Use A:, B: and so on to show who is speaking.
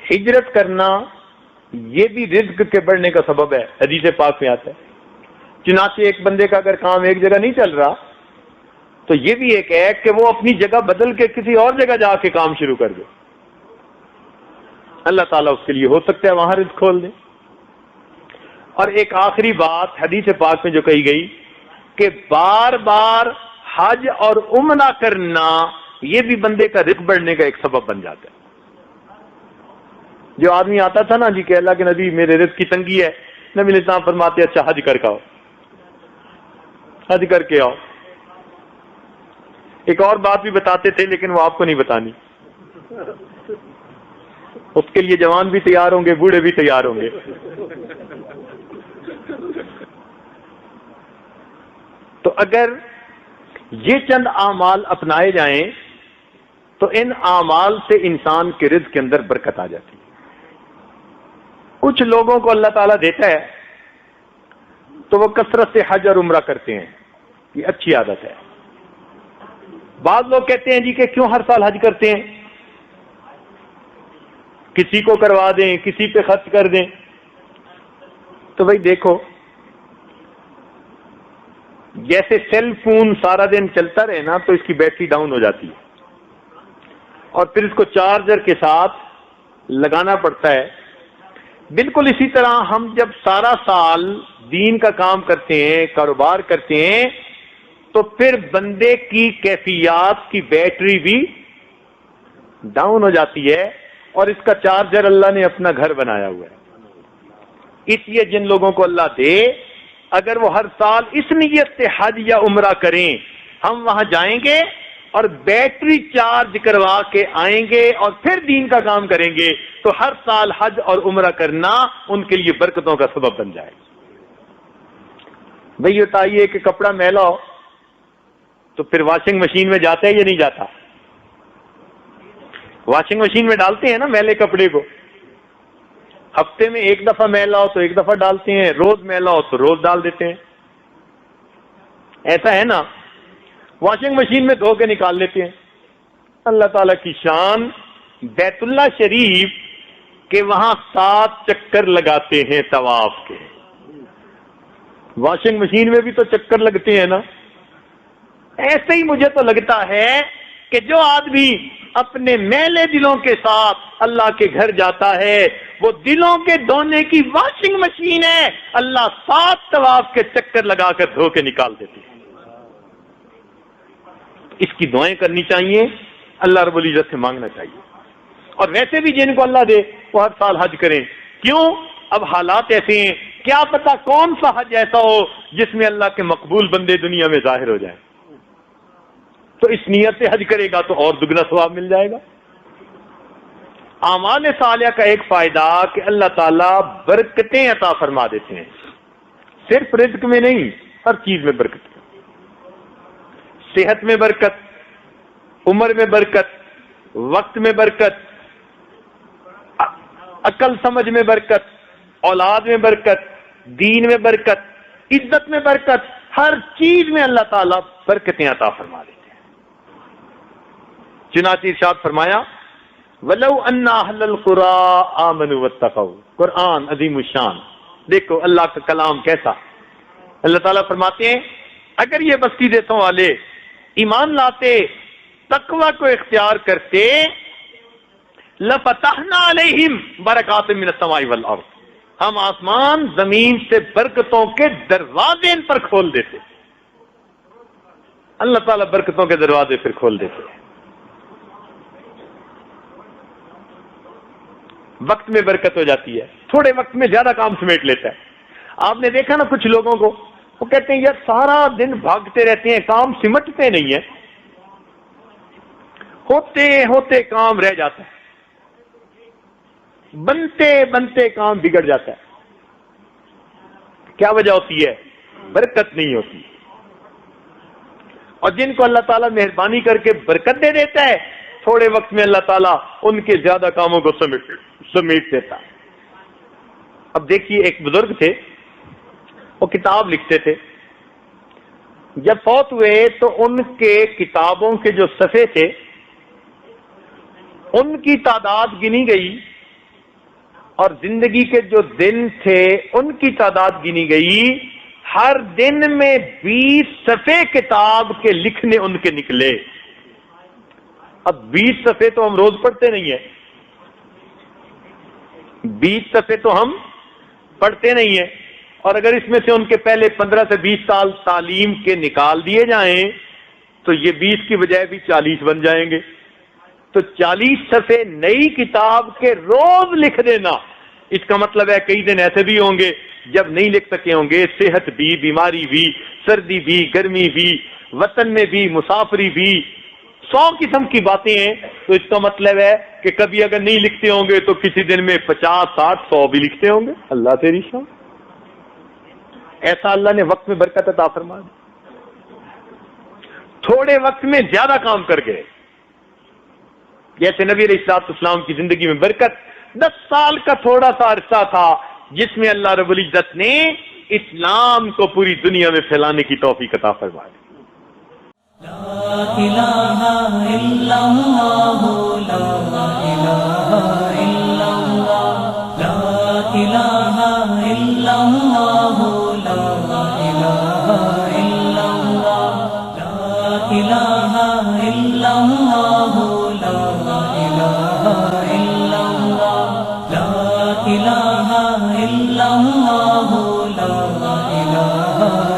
A: ہجرت کرنا یہ بھی رزق کے بڑھنے کا سبب ہے، حدیث پاک میں آتا ہے۔ چنانچہ ایک بندے کا اگر کام ایک جگہ نہیں چل رہا تو یہ بھی ایک ہے کہ وہ اپنی جگہ بدل کے کسی اور جگہ جا کے کام شروع کر دے، اللہ تعالیٰ اس کے لیے ہو سکتا ہے وہاں رزق کھول دے۔ اور ایک آخری بات حدیث پاک میں جو کہی گئی کہ بار بار حج اور عمرہ کرنا یہ بھی بندے کا رزق بڑھنے کا ایک سبب بن جاتا ہے۔ جو آدمی آتا تھا نا جی کہ اللہ کے نبی میرے رزق کی تنگی ہے، نبی علیہ السلام فرماتے اچھا حج کر کے آؤ، حج کر کے آؤ۔ ایک اور بات بھی بتاتے تھے لیکن وہ آپ کو نہیں بتانی، اس کے لیے جوان بھی تیار ہوں گے، بوڑھے بھی تیار ہوں گے۔ تو اگر یہ چند اعمال اپنائے جائیں تو ان اعمال سے انسان کے رزق کے اندر برکت آ جاتی ہے۔ کچھ لوگوں کو اللہ تعالیٰ دیتا ہے تو وہ کثرت سے حج اور عمرہ کرتے ہیں، یہ اچھی عادت ہے۔ بعض لوگ کہتے ہیں جی کہ کیوں ہر سال حج کرتے ہیں، کسی کو کروا دیں، کسی پہ خرچ کر دیں۔ تو بھائی دیکھو، جیسے سیل فون سارا دن چلتا رہے نا تو اس کی بیٹری ڈاؤن ہو جاتی ہے اور پھر اس کو چارجر کے ساتھ لگانا پڑتا ہے۔ بالکل اسی طرح ہم جب سارا سال دین کا کام کرتے ہیں، کاروبار کرتے ہیں، تو پھر بندے کی کیفیات کی بیٹری بھی ڈاؤن ہو جاتی ہے اور اس کا چارجر اللہ نے اپنا گھر بنایا ہوا ہے۔ اس لیے جن لوگوں کو اللہ دے، اگر وہ ہر سال اس نیت سے حج یا عمرہ کریں، ہم وہاں جائیں گے اور بیٹری چارج کروا کے آئیں گے اور پھر دین کا کام کریں گے، تو ہر سال حج اور عمرہ کرنا ان کے لیے برکتوں کا سبب بن جائے گا۔ بھئی بتائیے کہ کپڑا میلا ہو تو پھر واشنگ مشین میں جاتا ہے یا نہیں جاتا؟ واشنگ مشین میں ڈالتے ہیں نا میلے کپڑے کو، ہفتے میں ایک دفعہ میلا ہو تو ایک دفعہ ڈالتے ہیں، روز میلا ہو تو روز ڈال دیتے ہیں، ایسا ہے نا؟ واشنگ مشین میں دھو کے نکال لیتے ہیں۔ اللہ تعالیٰ کی شان، بیت اللہ شریف کے وہاں 7 چکر لگاتے ہیں طواف کے، واشنگ مشین میں بھی تو چکر لگتے ہیں نا۔ ایسے ہی مجھے تو لگتا ہے کہ جو آدمی اپنے میلے دلوں کے ساتھ اللہ کے گھر جاتا ہے وہ دلوں کے دھونے کی واشنگ مشین ہے، اللہ 7 طواف کے چکر لگا کر دھو کے نکال دیتے ہیں۔ اس کی دعائیں کرنی چاہیے، اللہ رب العزت سے مانگنا چاہیے۔ اور ویسے بھی جن کو اللہ دے وہ ہر سال حج کریں، کیوں؟ اب حالات ایسے ہیں، کیا پتا کون سا حج ایسا ہو جس میں اللہ کے مقبول بندے دنیا میں ظاہر ہو جائیں، تو اس نیت سے حج کرے گا تو اور دگنا ثواب مل جائے گا۔ اعمال صالحہ کا ایک فائدہ کہ اللہ تعالیٰ برکتیں عطا فرما دیتے ہیں، صرف رزق میں نہیں، ہر چیز میں برکت، صحت میں برکت، عمر میں برکت، وقت میں برکت، عقل سمجھ میں برکت، اولاد میں برکت، دین میں برکت، عزت میں برکت، ہر چیز میں اللہ تعالیٰ برکتیں عطا فرما دیتے ہیں۔ چنانچہ ارشاد فرمایا وَلَوْ أَنَّ أَهْلَ الْقُرَىٰ آمَنُوا وَاتَّقَوْا، قرآن عظیم الشان، دیکھو اللہ کا کلام کیسا۔ اللہ تعالیٰ فرماتے ہیں اگر یہ بستی دیسوں والے ایمان لاتے، تقوی کو اختیار کرتے، لَفَتَحْنَا عَلَيْهِمْ بَرَكَاتٍ مِّنَ السَّمَاءِ وَالْأَرْضِ، ہم آسمان زمین سے برکتوں کے دروازے ان پر کھول دیتے۔ اللہ تعالیٰ برکتوں کے دروازے پھر کھول دیتے ہیں۔ وقت میں برکت ہو جاتی ہے، تھوڑے وقت میں زیادہ کام سمیٹ لیتا ہے۔ آپ نے دیکھا نا کچھ لوگوں کو، وہ کہتے ہیں یار سارا دن بھاگتے رہتے ہیں، کام سمٹتے نہیں ہیں، ہوتے ہوتے کام رہ جاتا ہے، بنتے بنتے کام بگڑ جاتا ہے۔ کیا وجہ ہوتی ہے؟ برکت نہیں ہوتی۔ اور جن کو اللہ تعالیٰ مہربانی کر کے برکت دے دیتا ہے، تھوڑے وقت میں اللہ تعالیٰ ان کے زیادہ کاموں کو سمیٹ دیتا۔ اب دیکھیے ایک بزرگ تھے، وہ کتاب لکھتے تھے، جب فوت ہوئے تو ان کے کتابوں کے جو صفحے تھے ان کی تعداد گنی گئی اور زندگی کے جو دن تھے ان کی تعداد گنی گئی، ہر دن میں 20 صفحے کتاب کے لکھنے ان کے نکلے۔ اب 20 صفحے تو ہم روز پڑھتے نہیں ہیں، 20 صفحے تو ہم پڑھتے نہیں ہیں، اور اگر اس میں سے ان کے پہلے 15 سے 20 سال تعلیم کے نکال دیے جائیں تو یہ 20 کی بجائے بھی 40 بن جائیں گے۔ تو 40 صفحے نئی کتاب کے روز لکھ دینا، اس کا مطلب ہے کئی دن ایسے بھی ہوں گے جب نہیں لکھ سکے ہوں گے، صحت بھی، بیماری بھی، سردی بھی، گرمی بھی، وطن میں بھی، مسافری بھی، 100 قسم کی باتیں ہیں۔ تو اس کا مطلب ہے کہ کبھی اگر نہیں لکھتے ہوں گے تو کسی دن میں 50، 60، 100 بھی لکھتے ہوں گے۔ اللہ تیری شان، ایسا اللہ نے وقت میں برکت عطا فرما دی، تھوڑے وقت میں زیادہ کام کر گئے۔ جیسے نبی علیہ الصلوۃ والسلام کی زندگی میں برکت 10 سال کا تھوڑا سا عرصہ تھا جس میں اللہ رب العزت نے اسلام کو پوری دنیا میں پھیلانے کی توفیق عطا فرما دی۔
B: لا الہ الا اللہ، لا الہ الا اللہ، لا الہ الا اللہ، لا الہ الا اللہ، لا الہ الا اللہ، لا الہ الا اللہ، لا الہ الا اللہ، لا الہ